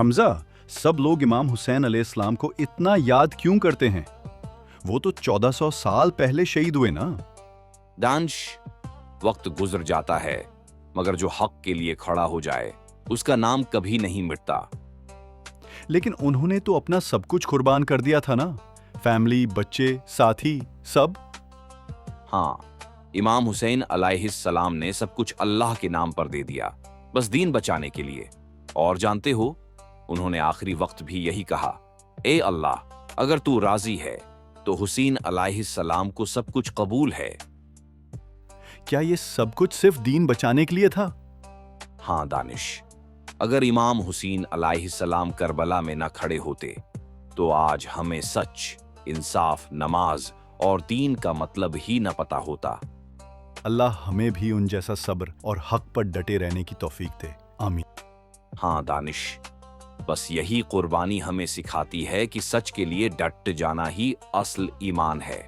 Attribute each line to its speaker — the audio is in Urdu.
Speaker 1: حمزہ، سب لوگ امام حسین علیہ السلام کو اتنا یاد کیوں کرتے ہیں؟ وہ تو 1400 سال پہلے شہید ہوئے نا۔
Speaker 2: دانش، وقت گزر جاتا ہے مگر جو حق کے لیے کھڑا ہو جائے اس کا نام کبھی نہیں مٹتا۔
Speaker 1: لیکن انہوں نے تو اپنا سب کچھ قربان کر دیا تھا نا، فیملی، بچے، ساتھی، سب۔
Speaker 2: ہاں، امام حسین علیہ السلام نے سب کچھ اللہ کے نام پر دے دیا، بس دین بچانے کے لیے۔ اور جانتے ہو، انہوں نے آخری وقت بھی یہی کہا، اے اللہ، اگر تو راضی ہے تو حسین علیہ السلام کو سب کچھ قبول ہے۔
Speaker 1: کیا یہ سب کچھ صرف دین بچانے کے لیے تھا؟
Speaker 2: ہاں دانش، اگر امام حسین علیہ السلام کربلا میں نہ کھڑے ہوتے تو آج ہمیں سچ، انصاف، نماز اور دین کا مطلب ہی نہ پتا ہوتا۔
Speaker 1: اللہ ہمیں بھی ان جیسا صبر اور حق پر ڈٹے رہنے کی توفیق دے، آمین۔
Speaker 2: ہاں دانش، بس یہی قربانی ہمیں سکھاتی ہے کہ سچ کے لیے ڈٹ جانا ہی اصل ایمان ہے۔